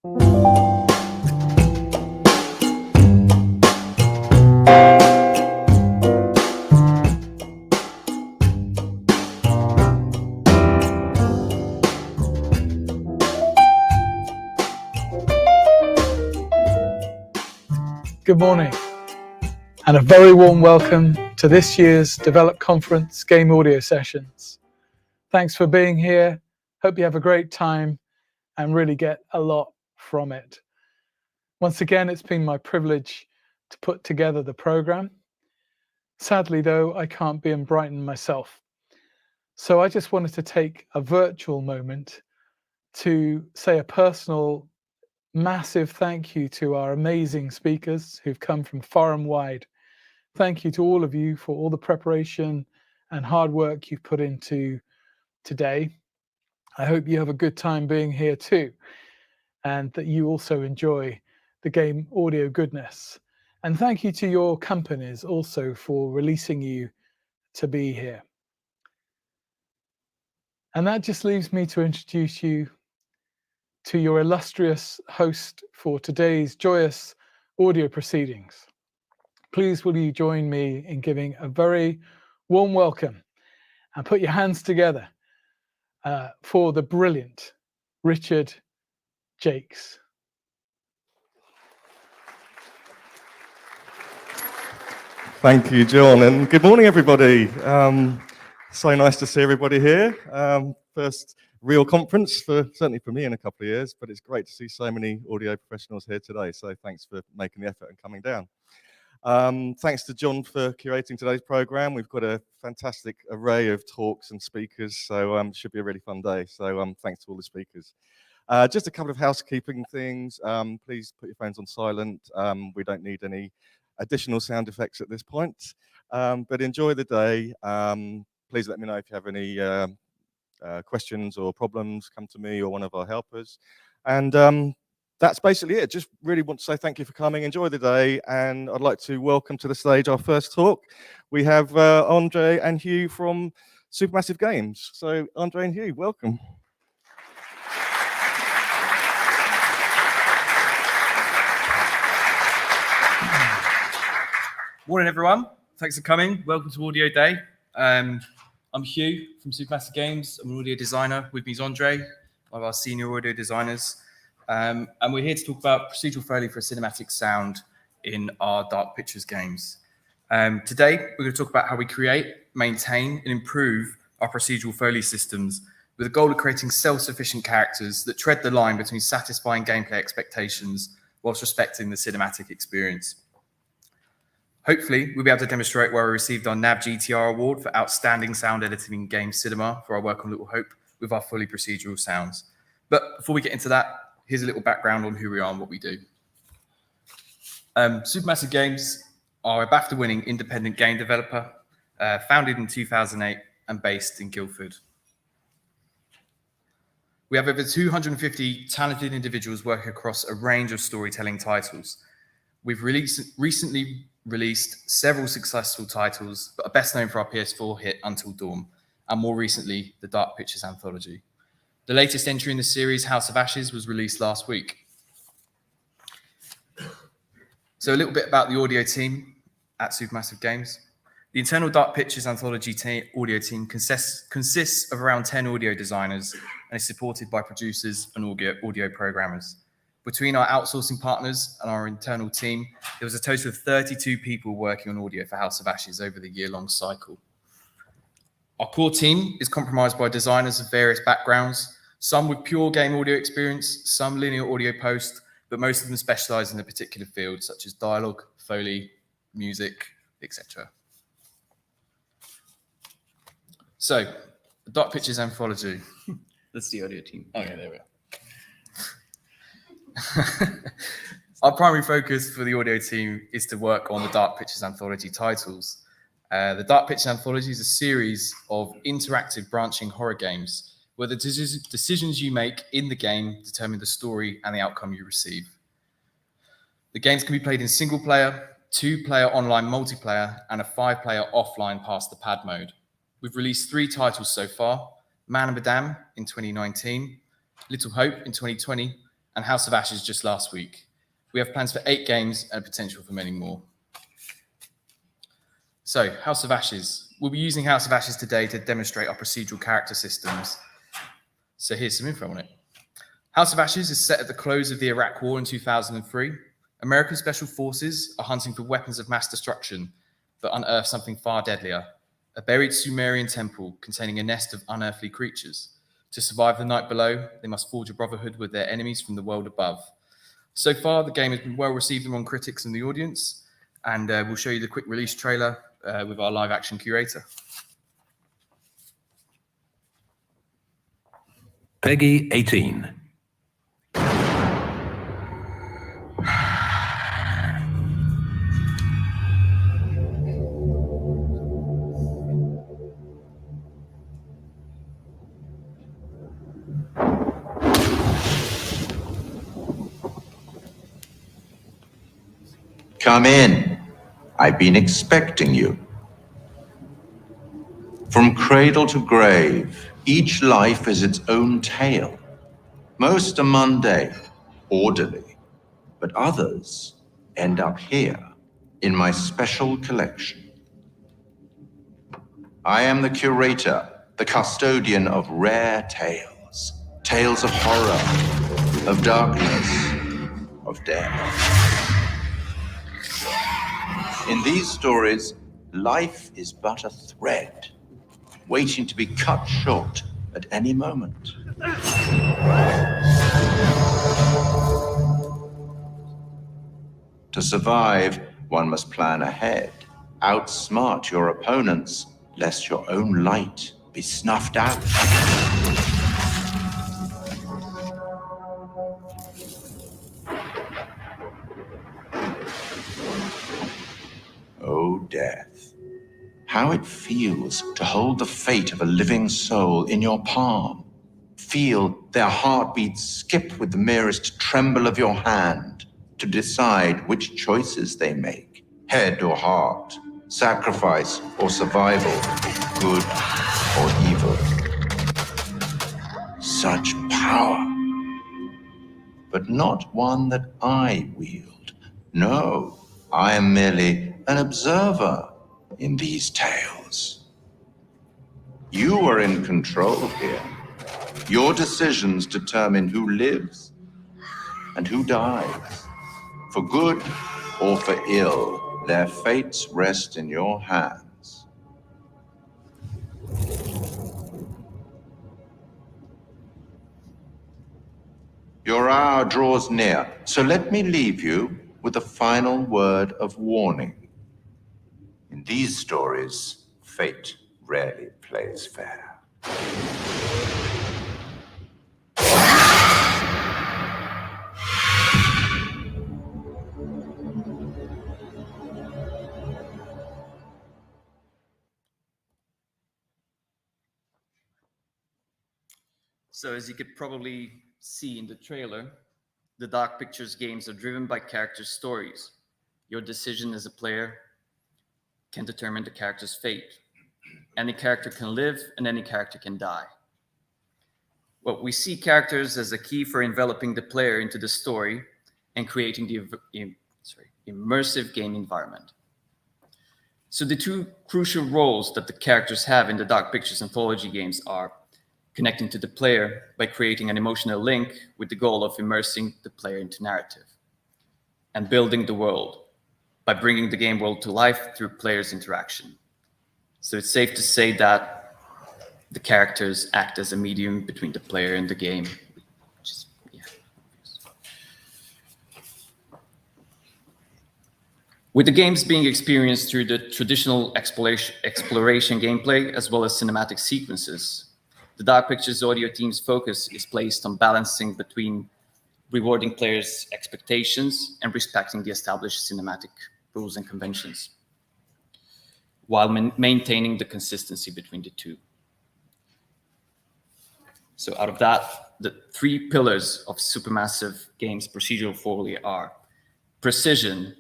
Good morning, and a very warm welcome to this year's Develop Conference Game Audio Sessions. Thanks for being here. Hope you have a great time and really get a lot from it. Once again, it's been my privilege to put together the program. Sadly, though, I can't be in Brighton myself. So I just wanted to take a virtual moment to say a personal massive thank you to our amazing speakers who've come from far and wide. Thank you to all of you for all the preparation and hard work you've put into today. I hope you have a good time being here too, and that you also enjoy the game audio goodness. And thank you to your companies also for releasing you to be here. And that just leaves me to introduce you to your illustrious host for today's joyous audio proceedings. Please will you join me in giving a very warm welcome and put your hands together for the brilliant Richard Jakes. Thank you, John, and good morning, everybody. So nice to see everybody here. First real conference, certainly for me in a couple of years, but it's great to see so many audio professionals here today, so thanks for making the effort and coming down. Thanks to John for curating today's program. We've got a fantastic array of talks and speakers, so it should be a really fun day. So thanks to all the speakers. Just a couple of housekeeping things. Please put your phones on silent. We don't need any additional sound effects at this point, but enjoy the day. Please let me know if you have any questions or problems. Come to me or one of our helpers. And that's basically it. Just really want to say thank you for coming. Enjoy the day, and I'd like to welcome to the stage our first talk. We have Andrej and Hugh from Supermassive Games. So Andrej and Hugh, welcome. Morning, everyone. Thanks for coming. Welcome to Audio Day. I'm Hugh from Supermassive Games. I'm an audio designer. With me is Andrej, one of our senior audio designers. And we're here to talk about procedural foley for cinematic sound in our Dark Pictures games. Today, we're going to talk about how we create, maintain, and improve our procedural foley systems with the goal of creating self-sufficient characters that tread the line between satisfying gameplay expectations whilst respecting the cinematic experience. Hopefully, we'll be able to demonstrate where we received our NAB GTR award for outstanding sound editing in game cinema for our work on Little Hope with our fully procedural sounds. But before we get into that, here's a little background on who we are and what we do. Supermassive Games are a BAFTA-winning independent game developer, founded in 2008 and based in Guildford. We have over 250 talented individuals working across a range of storytelling titles. We've recently released several successful titles, but are best known for our PS4 hit Until Dawn, and more recently, the Dark Pictures anthology. The latest entry in the series, House of Ashes, was released last week. So a little bit about the audio team at Supermassive Games. The internal Dark Pictures anthology audio team consists of around 10 audio designers and is supported by producers and audio programmers. Between our outsourcing partners and our internal team, there was a total of 32 people working on audio for House of Ashes over the year-long cycle. Our core team is comprised by designers of various backgrounds, some with pure game audio experience, some linear audio post, but most of them specialize in a particular field, such as dialogue, Foley, music, etc. So, the Dark Pictures anthology. That's the audio team. Okay, there we are. Our primary focus for the audio team is to work on the Dark Pictures anthology titles. The Dark Pictures anthology is a series of interactive branching horror games where the decisions you make in the game determine the story and the outcome you receive. The games can be played in single player, 2-player online multiplayer, and a 5-player offline past the pad mode. We've released 3 titles so far: Man and Madame in 2019, Little Hope in 2020, and House of Ashes just last week. We have plans for 8 games and potential for many more. So, House of Ashes. We'll be using House of Ashes today to demonstrate our procedural character systems. So here's some info on it. House of Ashes is set at the close of the Iraq War in 2003. American Special Forces are hunting for weapons of mass destruction that unearth something far deadlier, a buried Sumerian temple containing a nest of unearthly creatures. To survive the night below, they must forge a brotherhood with their enemies from the world above. So far, the game has been well received among critics and the audience, and we'll show you the quick release trailer with our live action curator. Peggy 18. Come in. I've been expecting you. From cradle to grave, each life is its own tale. Most are mundane, orderly, but others end up here in my special collection. I am the curator, the custodian of rare tales. Tales of horror, of darkness, of death. In these stories, life is but a thread, waiting to be cut short at any moment. To survive, one must plan ahead, outsmart your opponents, lest your own light be snuffed out. Oh, death. How it feels to hold the fate of a living soul in your palm. Feel their heartbeats skip with the merest tremble of your hand to decide which choices they make. Head or heart, sacrifice or survival, good or evil. Such power. But not one that I wield. No, I am merely an observer in these tales. You are in control here. Your decisions determine who lives and who dies. For good or for ill, their fates rest in your hands. Your hour draws near, so let me leave you with a final word of warning. In these stories, fate rarely plays fair. So as you could probably see in the trailer, the Dark Pictures games are driven by characters' stories. Your decision as a player can determine the character's fate. Any character can live and any character can die. Well, we see characters as a key for enveloping the player into the story and creating the immersive game environment. So the two crucial roles that the characters have in the Dark Pictures anthology games are connecting to the player by creating an emotional link with the goal of immersing the player into narrative, and building the world by bringing the game world to life through players' interaction. So it's safe to say that the characters act as a medium between the player and the game. With the games being experienced through the traditional exploration gameplay as well as cinematic sequences, the Dark Pictures audio team's focus is placed on balancing between rewarding players' expectations and respecting the established cinematic rules and conventions, while maintaining the consistency between the two. So out of that, the 3 pillars of Supermassive Games Procedural Foley are precision,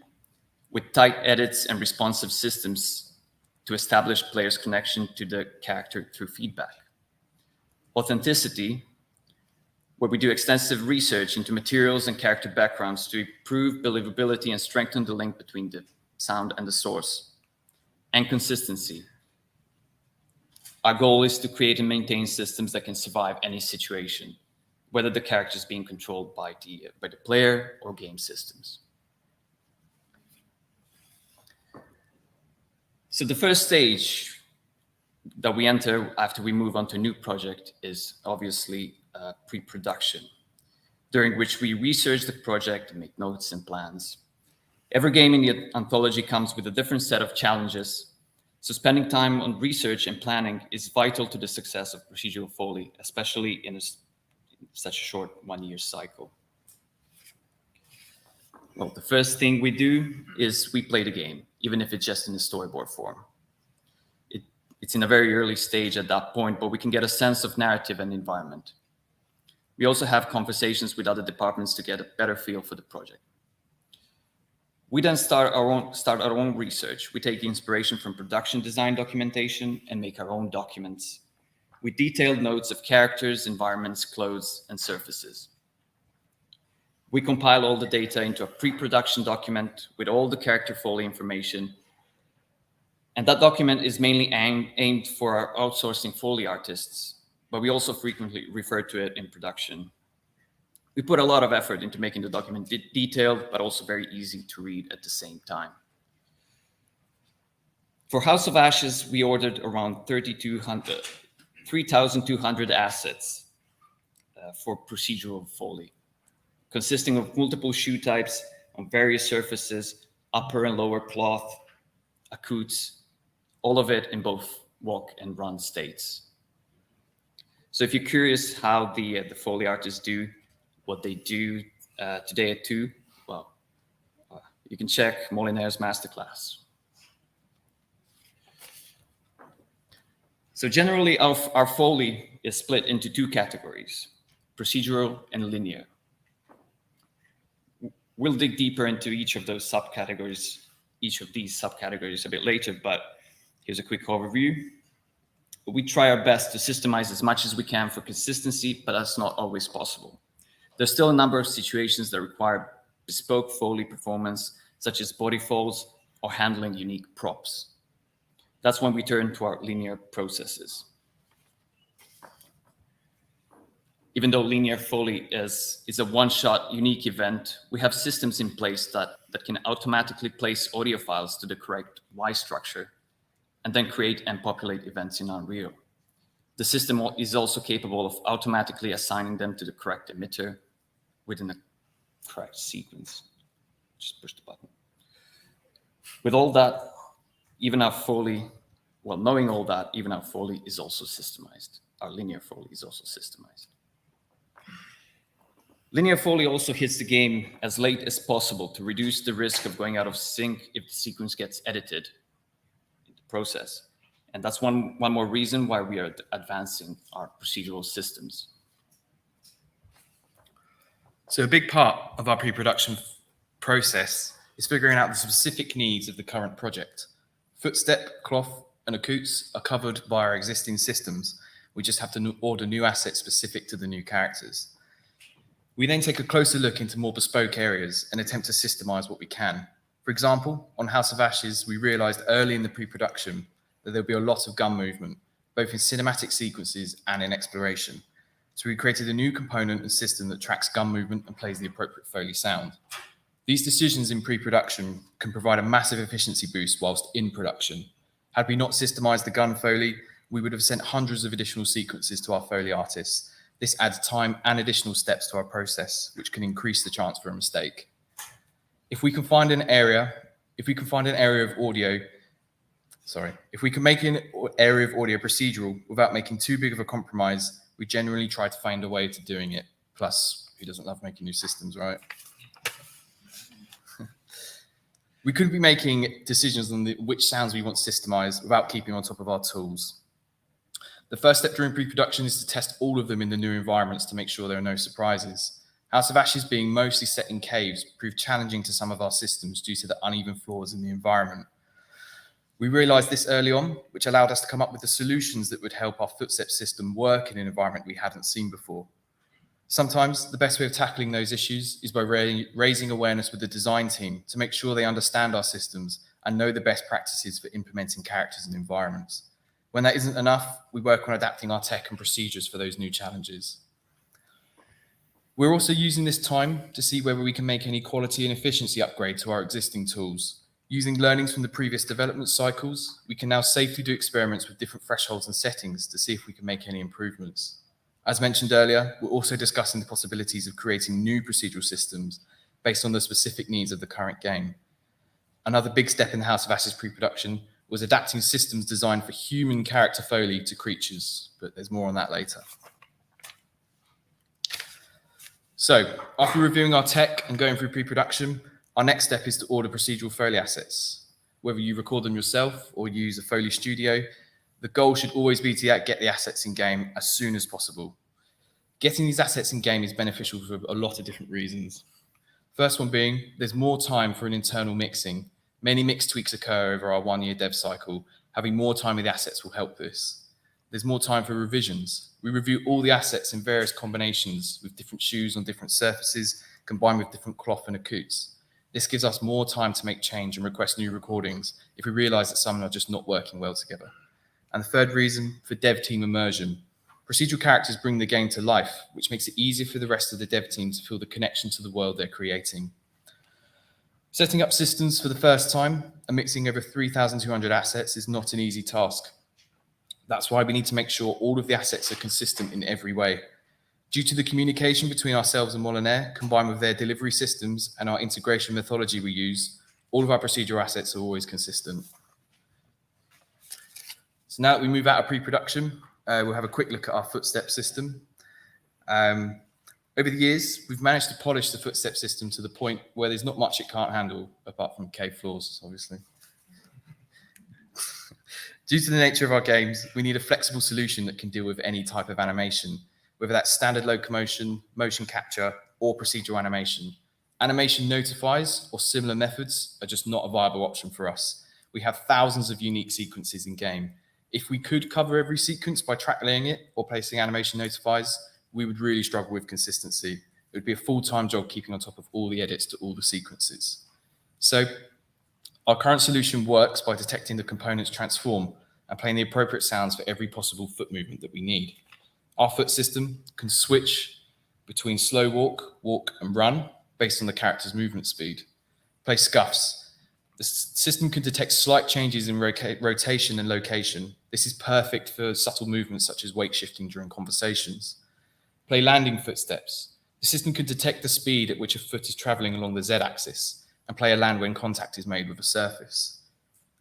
with tight edits and responsive systems to establish players' connection to the character through feedback. Authenticity, where we do extensive research into materials and character backgrounds to improve believability and strengthen the link between the sound and the source, and consistency. Our goal is to create and maintain systems that can survive any situation, whether the character is being controlled by the player or game systems. So the first stage that we enter after we move on to a new project is obviously pre-production, during which we research the project and make notes and plans. Every game in the anthology comes with a different set of challenges, so spending time on research and planning is vital to the success of Procedural Foley, especially in such a short 1-year cycle. Well, the first thing we do is we play the game, even if it's just in the storyboard form. It's in a very early stage at that point, but we can get a sense of narrative and environment. We also have conversations with other departments to get a better feel for the project. We then start our own research. We take inspiration from production design documentation and make our own documents with detailed notes of characters, environments, clothes, and surfaces. We compile all the data into a pre-production document with all the character Foley information. And that document is mainly aimed for our outsourcing Foley artists, but we also frequently refer to it in production. We put a lot of effort into making the document detailed, but also very easy to read at the same time. For House of Ashes, we ordered around 3,200 assets for Procedural Foley, consisting of multiple shoe types on various surfaces, upper and lower cloth, accoutrements, all of it in both walk and run states. So if you're curious how the Foley artists do what they do today at 2, well, you can check Molinaire's masterclass. So generally, our Foley is split into 2 categories, procedural and linear. We'll dig deeper into each of these subcategories a bit later, but here's a quick overview. We try our best to systemize as much as we can for consistency, but that's not always possible. There's still a number of situations that require bespoke Foley performance, such as body folds or handling unique props. That's when we turn to our linear processes. Even though linear Foley is a one-shot unique event, we have systems in place that can automatically place audio files to the correct Y structure and then create and populate events in Unreal. The system is also capable of automatically assigning them to the correct emitter within the correct sequence. Just push the button. With all that, even our Foley, well, knowing all that, even our Foley is also systemized. Our linear Foley is also systemized. Linear Foley also hits the game as late as possible to reduce the risk of going out of sync if the sequence gets edited in the process. And that's one more reason why we are advancing our procedural systems. So a big part of our pre-production process is figuring out the specific needs of the current project. Footstep, cloth, and accoutrements are covered by our existing systems. We just have to order new assets specific to the new characters. We then take a closer look into more bespoke areas and attempt to systemize what we can. For example, on House of Ashes, we realized early in the pre-production that there'll be a lot of gun movement, both in cinematic sequences and in exploration. So we created a new component and system that tracks gun movement and plays the appropriate Foley sound. These decisions in pre-production can provide a massive efficiency boost whilst in production. Had we not systemized the gun Foley, we would have sent hundreds of additional sequences to our Foley artists. This adds time and additional steps to our process, which can increase the chance for a mistake. If we can make an area of audio procedural without making too big of a compromise, we generally try to find a way to doing it. Plus, who doesn't love making new systems, right? We couldn't be making decisions on which sounds we want systemized without keeping on top of our tools. The first step during pre-production is to test all of them in the new environments to make sure there are no surprises. House of Ashes being mostly set in caves proved challenging to some of our systems due to the uneven floors in the environment. We realized this early on, which allowed us to come up with the solutions that would help our footstep system work in an environment we hadn't seen before. Sometimes the best way of tackling those issues is by raising awareness with the design team to make sure they understand our systems and know the best practices for implementing characters and environments. When that isn't enough, we work on adapting our tech and procedures for those new challenges. We're also using this time to see whether we can make any quality and efficiency upgrade to our existing tools. Using learnings from the previous development cycles, we can now safely do experiments with different thresholds and settings to see if we can make any improvements. As mentioned earlier, we're also discussing the possibilities of creating new procedural systems based on the specific needs of the current game. Another big step in the House of Ashes pre-production was adapting systems designed for human character Foley to creatures, but there's more on that later. So, after reviewing our tech and going through pre-production, our next step is to order procedural Foley assets. Whether you record them yourself or use a Foley studio, the goal should always be to get the assets in game as soon as possible. Getting these assets in game is beneficial for a lot of different reasons. First one being, there's more time for an internal mixing. Many mix tweaks occur over our 1-year dev cycle. Having more time with the assets will help this. There's more time for revisions. We review all the assets in various combinations with different shoes on different surfaces, combined with different cloth and acouts. This gives us more time to make change and request new recordings if we realize that some are just not working well together. And the third reason, for dev team immersion. Procedural characters bring the game to life, which makes it easier for the rest of the dev team to feel the connection to the world they're creating. Setting up systems for the first time and mixing over 3,200 assets is not an easy task. That's why we need to make sure all of the assets are consistent in every way. Due to the communication between ourselves and Molyneux, combined with their delivery systems and our integration methodology we use, all of our procedural assets are always consistent. So now that we move out of pre-production, we'll have a quick look at our footstep system. Over the years, we've managed to polish the footstep system to the point where there's not much it can't handle, apart from cave floors, obviously. Due to the nature of our games, we need a flexible solution that can deal with any type of animation, whether that's standard locomotion, motion capture, or procedural animation. Animation notifies or similar methods are just not a viable option for us. We have thousands of unique sequences in game. If we could cover every sequence by track laying it or placing animation notifies, we would really struggle with consistency. It would be a full-time job keeping on top of all the edits to all the sequences. So our current solution works by detecting the components transform and playing the appropriate sounds for every possible foot movement that we need. Our foot system can switch between slow walk, walk, and run based on the character's movement speed. Play scuffs. The system can detect slight changes in rotation and location. This is perfect for subtle movements such as weight shifting during conversations. Play landing footsteps. The system can detect the speed at which a foot is traveling along the Z-axis and play a land when contact is made with a surface.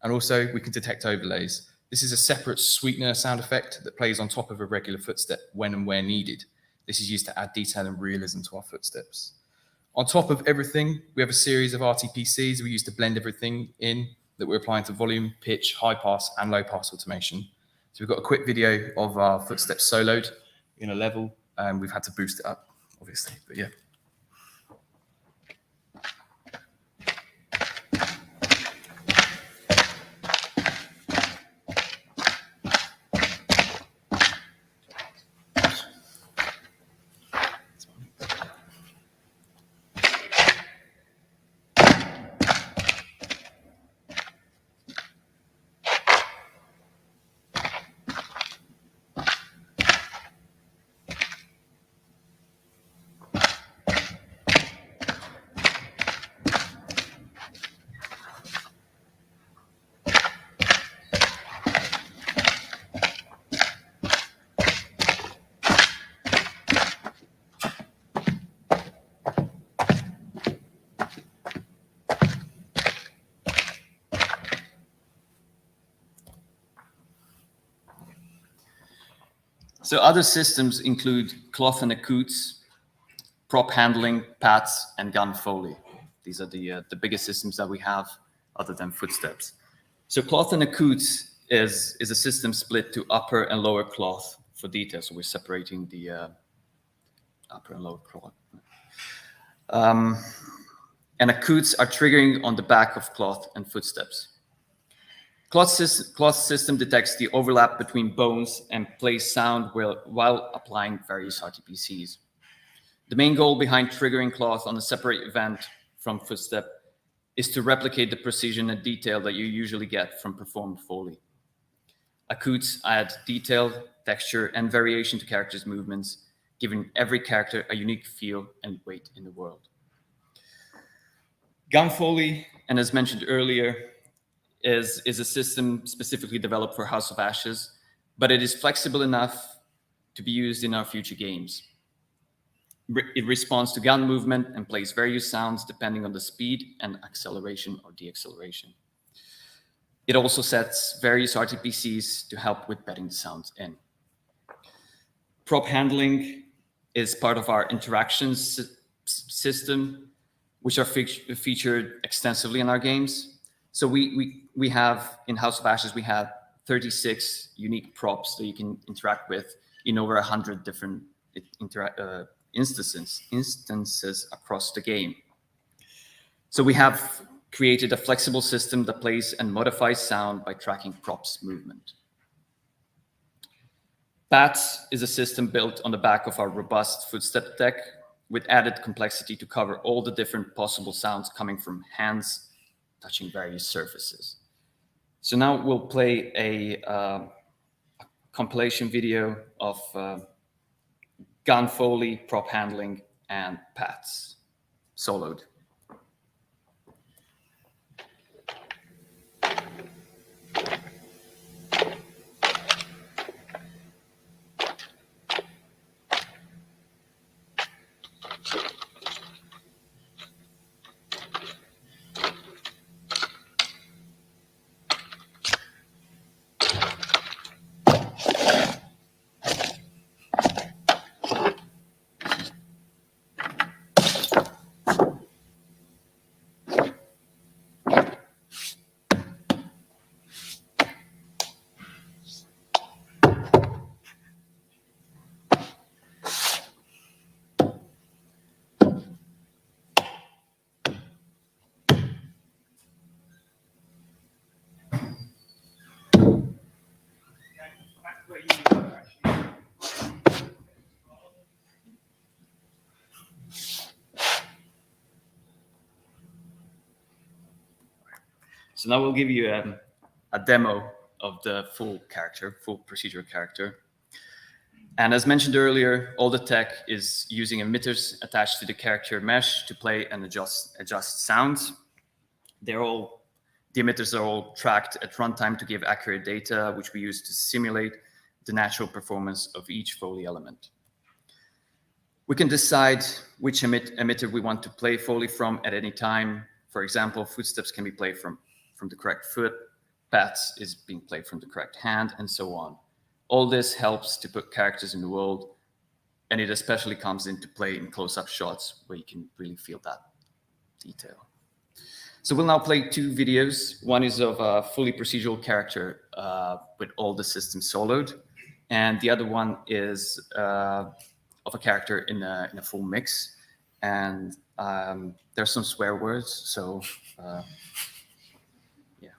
And also, we can detect overlays. This is a separate sweetener sound effect that plays on top of a regular footstep when and where needed. This is used to add detail and realism to our footsteps. On top of everything, we have a series of RTPCs we use to blend everything in that we're applying to volume, pitch, high pass, and low pass automation. So we've got a quick video of our footsteps soloed in a level, and we've had to boost it up, obviously, but yeah. So other systems include cloth and acouts, prop handling, pads, and gun foley. These are the biggest systems that we have other than footsteps. So cloth and acouts is a system split to upper and lower cloth for detail. So we're separating the upper and lower cloth. And acouts are triggering on the back of cloth and footsteps. Cloth system detects the overlap between bones and plays sound while applying various RTPCs. The main goal behind triggering cloth on a separate event from footstep is to replicate the precision and detail that you usually get from performed Foley. Acouts add detail, texture, and variation to characters' movements, giving every character a unique feel and weight in the world. Gun Foley, and as mentioned earlier, is a system specifically developed for House of Ashes, but it is flexible enough to be used in our future games. It responds to gun movement and plays various sounds depending on the speed and acceleration or deacceleration. It also sets various RTPCs to help with bedding the sounds in. Prop handling is part of our interactions system, which are featured extensively in our games. So we have, in House of Ashes, we have 36 unique props that you can interact with in over 100 different instances across the game. So we have created a flexible system that plays and modifies sound by tracking props movement. Bats is a system built on the back of our robust footstep deck with added complexity to cover all the different possible sounds coming from hands touching various surfaces. So now we'll play a compilation video of gun Foley, prop handling, and pats soloed. So now we'll give you a demo of the full procedural character. And as mentioned earlier, all the tech is using emitters attached to the character mesh to play and adjust sounds. The emitters are all tracked at runtime to give accurate data, which we use to simulate the natural performance of each Foley element. We can decide which emitter we want to play Foley from at any time. For example, footsteps can be played from the correct foot, pats is being played from the correct hand, and so on. All this helps to put characters in the world, and it especially comes into play in close-up shots where you can really feel that detail. So we'll now play two videos. One is of a fully procedural character with all the systems soloed, and the other one is of a character in a full mix. And there's some swear words, so yeah.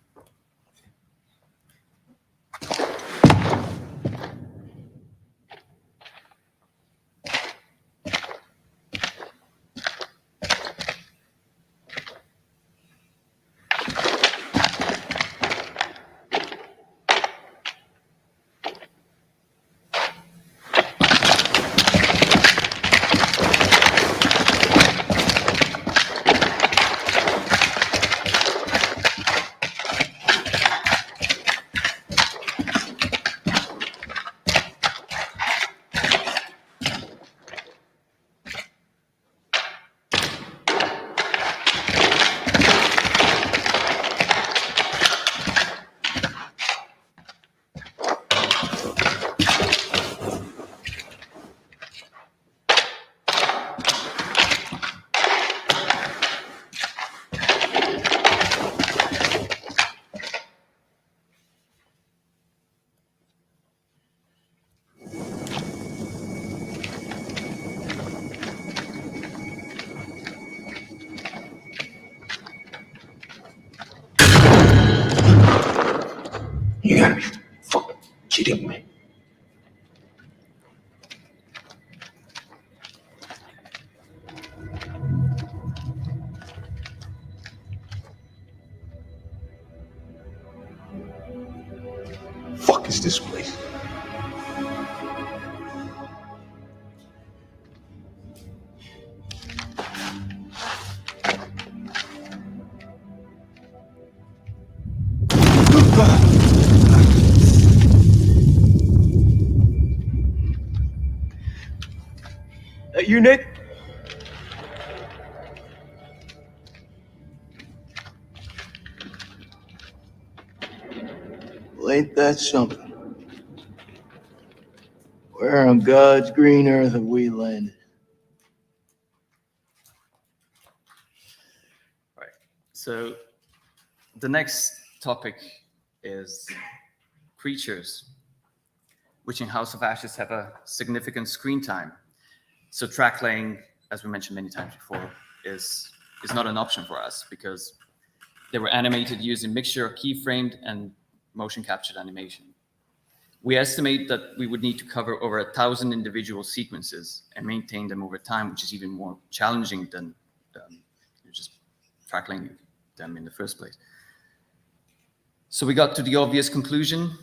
You gotta be fucking kidding me. that you, Nick? Well, ain't that something? Where on God's green earth have we landed? Right. So the next topic is creatures, which in House of Ashes have a significant screen time. So track laying, as we mentioned many times before, is not an option for us because they were animated using mixture of keyframed and motion captured animation. We estimate that we would need to cover over 1,000 individual sequences and maintain them over time, which is even more challenging than just track laying them in the first place. So we got to the obvious conclusion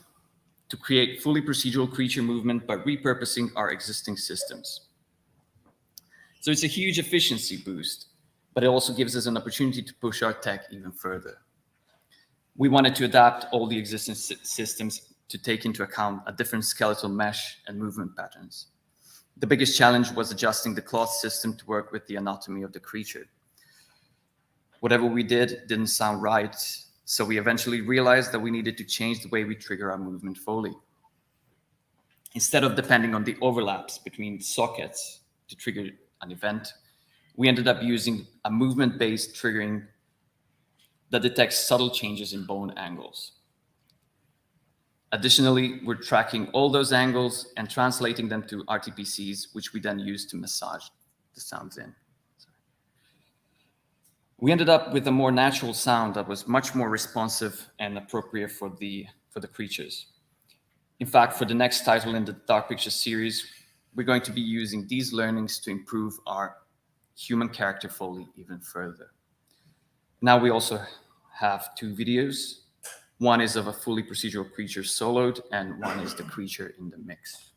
to create fully procedural creature movement by repurposing our existing systems. So it's a huge efficiency boost, but it also gives us an opportunity to push our tech even further. We wanted to adapt all the existing systems to take into account a different skeletal mesh and movement patterns. The biggest challenge was adjusting the cloth system to work with the anatomy of the creature. Whatever we did didn't sound right, so we eventually realized that we needed to change the way we trigger our movement Foley. Instead of depending on the overlaps between sockets to trigger an event, we ended up using a movement-based triggering that detects subtle changes in bone angles. Additionally, we're tracking all those angles and translating them to RTPCs, which we then use to massage the sounds in. We ended up with a more natural sound that was much more responsive and appropriate for the creatures. In fact, for the next title in the Dark Pictures series, we're going to be using these learnings to improve our human character Foley even further. Now we also have 2 videos. One is of a fully procedural creature soloed, and one is the creature in the mix.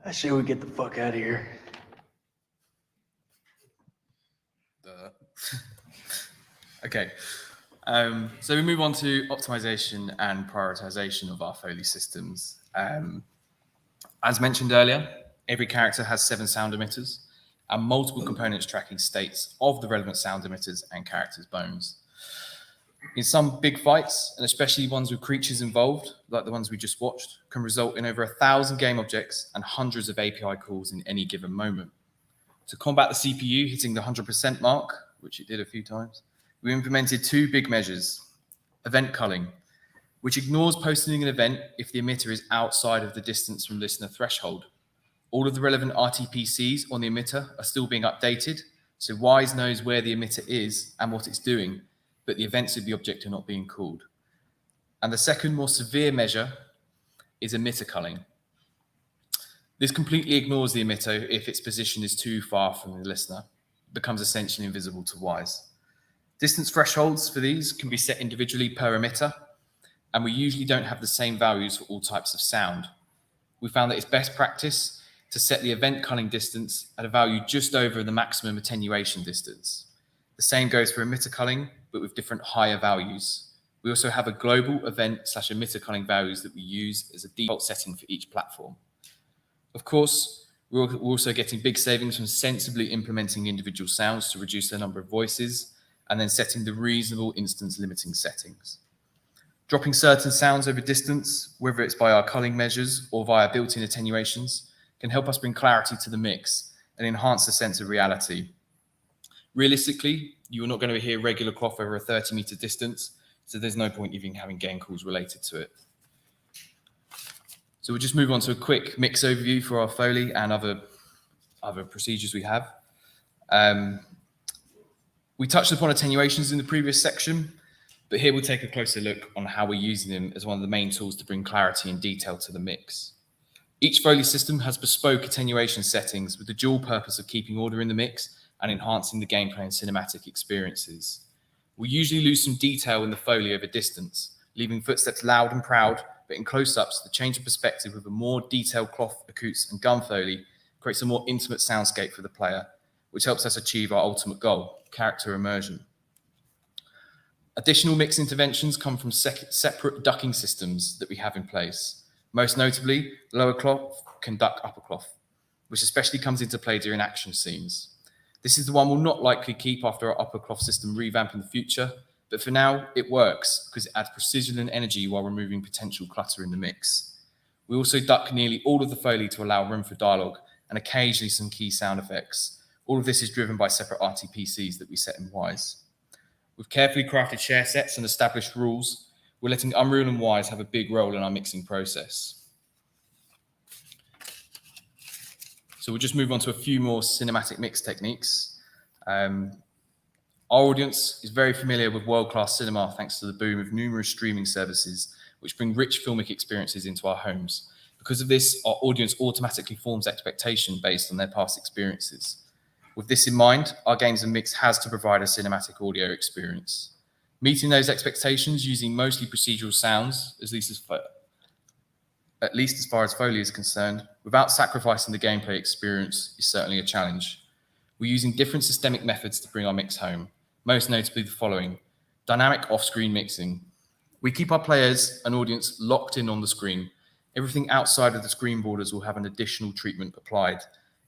I say we get the fuck out of here. Okay. So we move on to optimization and prioritization of our Foley systems. As mentioned earlier, every character has 7 sound emitters and multiple components tracking states of the relevant sound emitters and characters' bones. In some big fights, and especially ones with creatures involved, like the ones we just watched, can result in over 1,000 game objects and hundreds of API calls in any given moment. To combat the CPU hitting the 100% mark, which it did a few times, we implemented two big measures. Event culling, which ignores posting an event if the emitter is outside of the distance from listener threshold. All of the relevant RTPCs on the emitter are still being updated, so WISE knows where the emitter is and what it's doing, but the events of the object are not being called. And the second, more severe measure is emitter culling. This completely ignores the emitter if its position is too far from the listener. It becomes essentially invisible to WISE. Distance thresholds for these can be set individually per emitter, and we usually don't have the same values for all types of sound. We found that it's best practice to set the event culling distance at a value just over the maximum attenuation distance. The same goes for emitter culling, but with different higher values. We also have a global event/emitter culling values that we use as a default setting for each platform. Of course, we're also getting big savings from sensibly implementing individual sounds to reduce the number of voices, and then setting the reasonable instance limiting settings. Dropping certain sounds over distance, whether it's by our culling measures or via built-in attenuations, can help us bring clarity to the mix and enhance the sense of reality. Realistically, you're not going to hear regular cloth over a 30-meter distance, so there's no point even having gain calls related to it. So we'll just move on to a quick mix overview for our Foley and other procedures we have. We touched upon attenuations in the previous section, but here we'll take a closer look on how we're using them as one of the main tools to bring clarity and detail to the mix. Each Foley system has bespoke attenuation settings with the dual purpose of keeping order in the mix and enhancing the gameplay and cinematic experiences. We usually lose some detail in the Foley over distance, leaving footsteps loud and proud, but in close-ups, the change of perspective with a more detailed cloth, acousts, and gun Foley creates a more intimate soundscape for the player, which helps us achieve our ultimate goal, character immersion. Additional mix interventions come from separate ducking systems that we have in place. Most notably, lower cloth can duck upper cloth, which especially comes into play during action scenes. This is the one we'll not likely keep after our upper cloth system revamp in the future, but for now, it works because it adds precision and energy while removing potential clutter in the mix. We also duck nearly all of the Foley to allow room for dialogue and occasionally some key sound effects. All of this is driven by separate RTPCs that we set in WISE. With carefully crafted share sets and established rules, we're letting Unreal and WISE have a big role in our mixing process. So we'll just move on to a few more cinematic mix techniques. Our audience is very familiar with world-class cinema thanks to the boom of numerous streaming services which bring rich filmic experiences into our homes. Because of this, our audience automatically forms expectation based on their past experiences. With this in mind, our Games and Mix has to provide a cinematic audio experience. Meeting those expectations using mostly procedural sounds, at least as far as Foley is concerned, without sacrificing the gameplay experience is certainly a challenge. We're using different systemic methods to bring our mix home, most notably the following: dynamic off-screen mixing. We keep our players and audience locked in on the screen. Everything outside of the screen borders will have an additional treatment applied.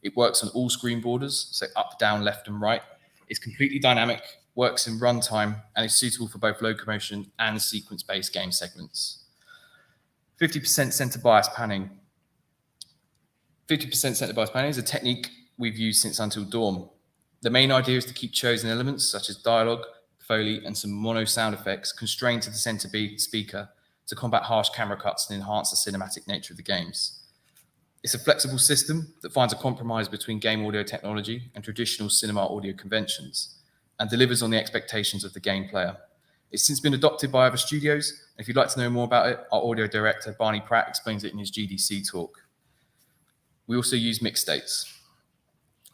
It works on all screen borders, so up, down, left, and right. It's completely dynamic, works in runtime, and is suitable for both locomotion and sequence-based game segments. 50% center bias panning. 50% center bias panning is a technique we've used since Until Dawn. The main idea is to keep chosen elements such as dialogue, Foley, and some mono sound effects constrained to the center speaker to combat harsh camera cuts and enhance the cinematic nature of the games. It's a flexible system that finds a compromise between game audio technology and traditional cinema audio conventions and delivers on the expectations of the game player. It's since been adopted by other studios, and if you'd like to know more about it, our audio director, Barney Pratt, explains it in his GDC talk. We also use mix states.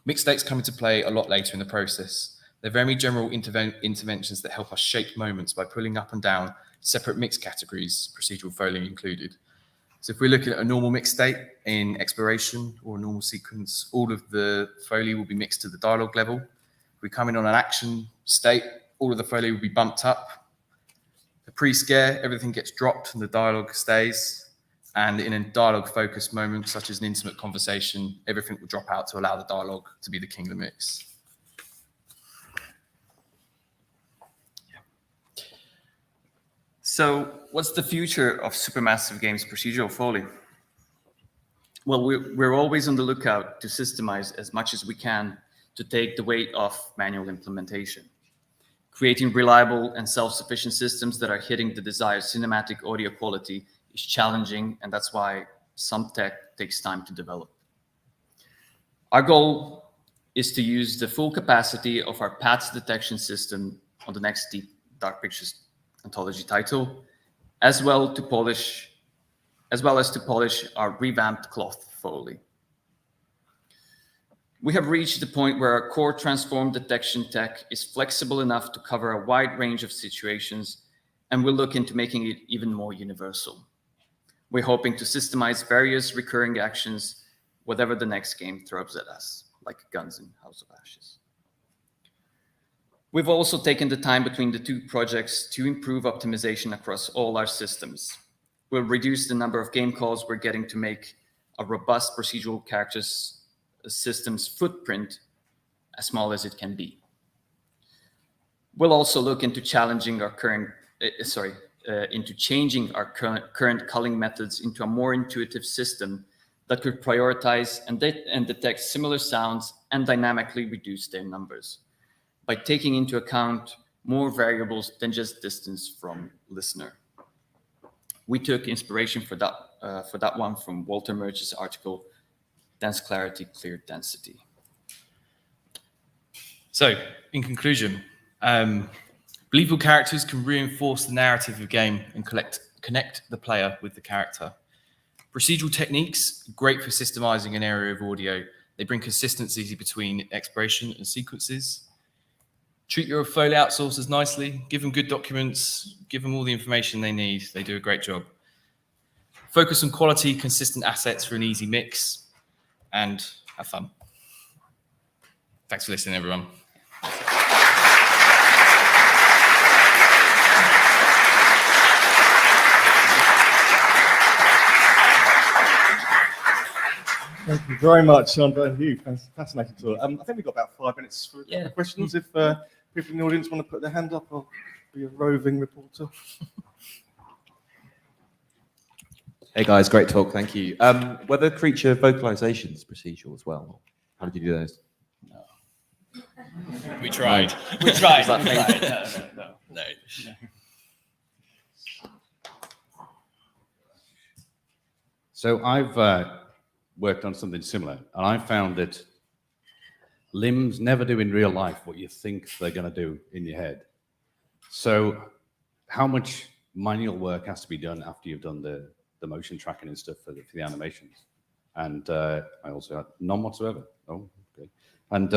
Mix states come into play a lot later in the process. They're very general interventions that help us shape moments by pulling up and down separate mix categories, procedural Foley included. So if we're looking at a normal mix state in exploration or a normal sequence, all of the Foley will be mixed to the dialogue level. If we come in on an action state, all of the Foley will be bumped up. The pre-scare, everything gets dropped and the dialogue stays. And in a dialogue-focused moment, such as an intimate conversation, everything will drop out to allow the dialogue to be the king of the mix. So what's the future of Supermassive Games procedural Foley? Well, we're always on the lookout to systemize as much as we can to take the weight off manual implementation. Creating reliable and self-sufficient systems that are hitting the desired cinematic audio quality is challenging, and that's why some tech takes time to develop. Our goal is to use the full capacity of our path detection system on the next Deep Dark Pictures anthology title, as well as to polish our revamped cloth Foley. We have reached the point where our core transform detection tech is flexible enough to cover a wide range of situations, and we'll look into making it even more universal. We're hoping to systemize various recurring actions, whatever the next game throws at us, like Guns in House of Ashes. We've also taken the time between the two projects to improve optimization across all our systems. We'll reduce the number of game calls we're getting to make a robust procedural characters system's footprint as small as it can be. We'll also look into changing our current culling methods into a more intuitive system that could prioritize and detect similar sounds and dynamically reduce their numbers by taking into account more variables than just distance from listener. We took inspiration for that one from Walter Murch's article, Dense Clarity, Clear Density. So, in conclusion, believable characters can reinforce the narrative of a game and connect the player with the character. Procedural techniques, great for systemizing an area of audio. They bring consistency between exploration and sequences. Treat your Foley outsourcers nicely, give them good documents, give them all the information they need. They do a great job. Focus on quality, consistent assets for an easy mix, and have fun. Thanks for listening, everyone. Thank you very much, Andrej and Hugh. Fascinating tour. I think we've got about 5 minutes for questions. If people in the audience want to put their hand up, I'll be a roving reporter. Hey guys, great talk, thank you. Were the creature vocalizations procedural as well? How did you do those? No. We tried. We tried. No. So I've worked on something similar, and I found that limbs never do in real life what you think they're going to do in your head. So how much manual work has to be done after you've done the motion tracking and stuff for the animations? And I also had none whatsoever. Oh, okay. And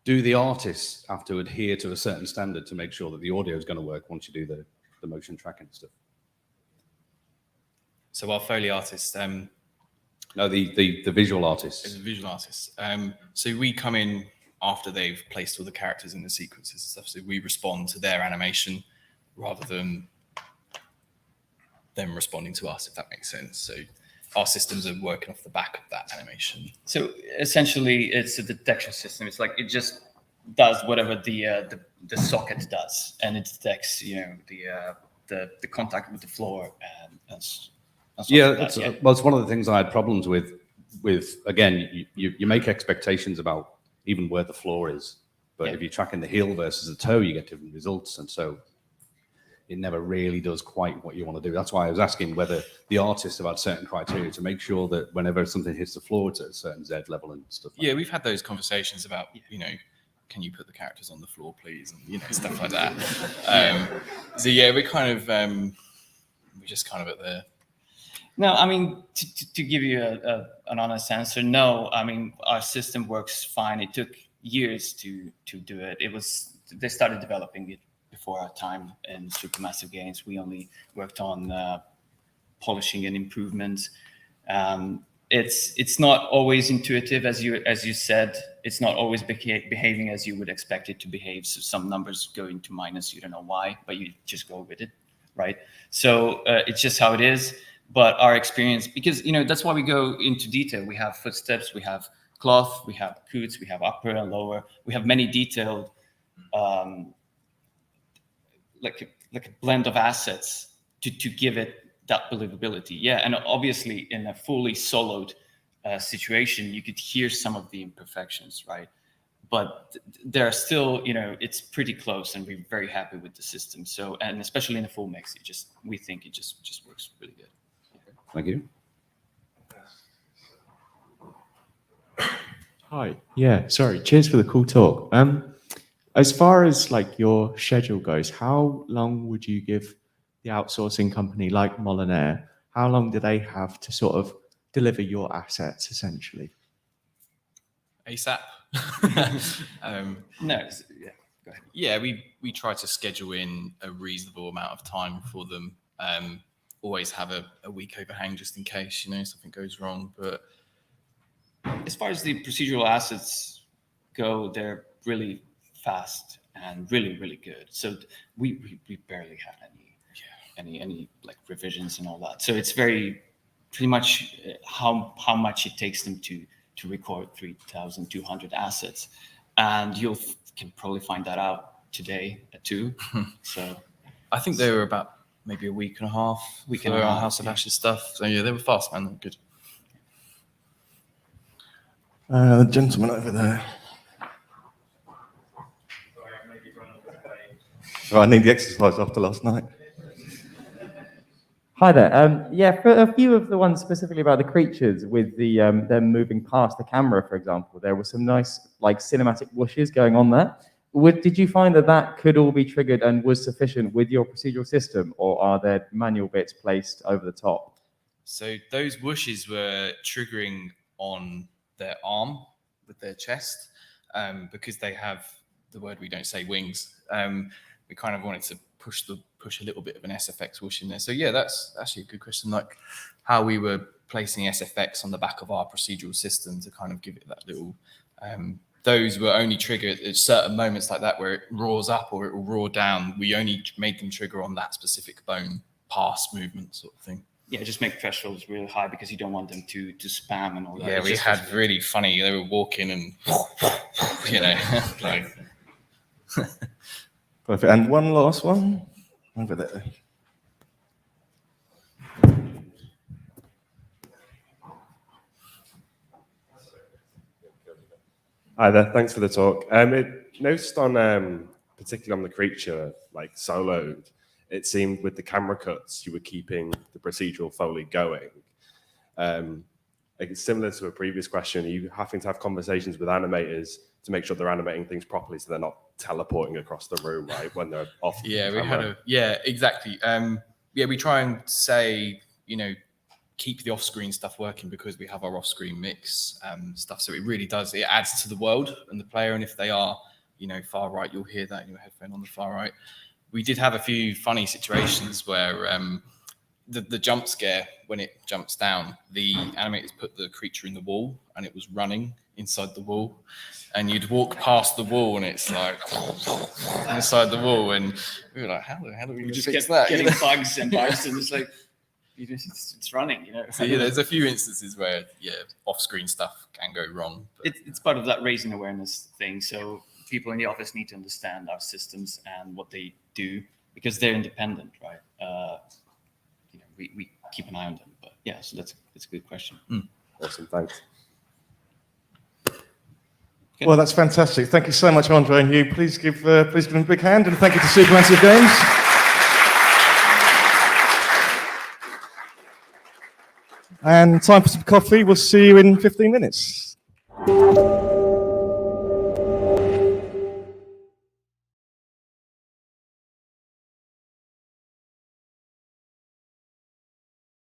do the artists have to adhere to a certain standard to make sure that the audio is going to work once you do the motion tracking stuff? So our Foley artists... No, the visual artists. The visual artists. So we come in after they've placed all the characters in the sequences and stuff. So we respond to their animation rather than them responding to us, if that makes sense. So our systems are working off the back of that animation. So essentially, it's a detection system. It's like it just does whatever the socket does, and it detects, the contact with the floor and yeah, well, it's one of the things I had problems with again, you make expectations about even where the floor is, but if you're tracking the heel versus the toe, you get different results, and so it never really does quite what you want to do. That's why I was asking whether the artists have had certain criteria to make sure that whenever something hits the floor, it's at a certain Z level and stuff. Yeah, we've had those conversations about, can you put the characters on the floor, please, and stuff like that. So yeah, we're kind of we're just kind of at the... No, I mean, to give you an honest answer, no. I mean, our system works fine. It took years to do it. They started developing it before our time in Supermassive Games. We only worked on polishing and improvements. It's not always intuitive, as you said. It's not always behaving as you would expect it to behave. So some numbers go into minus. You don't know why, but you just go with it, right? So it's just how it is. But our experience, because that's why we go into detail. We have footsteps, we have cloth, we have coots, we have upper and lower. We have many detailed, like a blend of assets to give it that believability. Yeah, and obviously in a fully soloed situation, you could hear some of the imperfections, right? but there are still, it's pretty close, and we're very happy with the system. So, and especially in a full mix, we think it just works really good. Thank you. Hi. Yeah, sorry. Cheers for the cool talk. As far as like your schedule goes, how long would you give the outsourcing company like Molyneux? How long do they have to sort of deliver your assets essentially? ASAP. No, yeah, go ahead. Yeah, we try to schedule in a reasonable amount of time for them. Always have a week overhang just in case, something goes wrong. But as far as the procedural assets go, they're really fast and really, really good. So we barely have any like revisions and all that. So it's very pretty much how much it takes them to record 3,200 assets, and you can probably find that out today at 2. So I think they were about maybe a week and a half for our House of Ashes stuff. So yeah, they were fast, man. They were good. The gentleman over there. Oh, I need the exercise after last night. Hi there. Yeah, for a few of the ones specifically about the creatures with the them moving past the camera, for example, there were some nice like cinematic whooshes going on there. Did you find that could all be triggered and was sufficient with your procedural system, or are there manual bits placed over the top? So those whooshes were triggering on their arm with their chest, because they have the word we don't say, wings. We kind of wanted to push a little bit of an SFX whoosh in there. So yeah, that's actually a good question. Like how we were placing SFX on the back of our procedural system to kind of give it that little. Those were only triggered at certain moments like that where it roars up or it will roar down. We only made them trigger on that specific bone pass movement sort of thing. Yeah, just make thresholds really high because you don't want them to spam and all that. Yeah, we had really funny. They were walking and like. Perfect. And one last one over there. Hi there. Thanks for the talk. It noticed on particularly on the creature like soloed, it seemed with the camera cuts you were keeping the procedural Foley going. Like it's similar to a previous question. Are you having to have conversations with animators to make sure they're animating things properly so they're not teleporting across the room, right, when they're off Yeah, camera? exactly. We try and say, keep the off-screen stuff working because we have our off-screen mix stuff. So it really does, it adds to the world and the player. And if they are, far right, you'll hear that in your headphone on the far right. We did have a few funny situations where the jump scare, when it jumps down, the animators put the creature in the wall and it was running inside the wall. And you'd walk past the wall and it's like inside the wall. And we were like, how the hell do we just fix kept that? getting bugs and bugs and it's like, it's running, So yeah, there's a few instances where off-screen stuff can go wrong. But it's part of that raising awareness thing. So people in the office need to understand our systems and what they do because they're independent, right? We keep an eye on them. But yeah, so that's a good question. Awesome, thanks. Well, that's fantastic. Thank you so much, Andrej and Hugh. Please give them a big hand, and thank you to Supermassive Games. And time for some coffee. We'll see you in 15 minutes.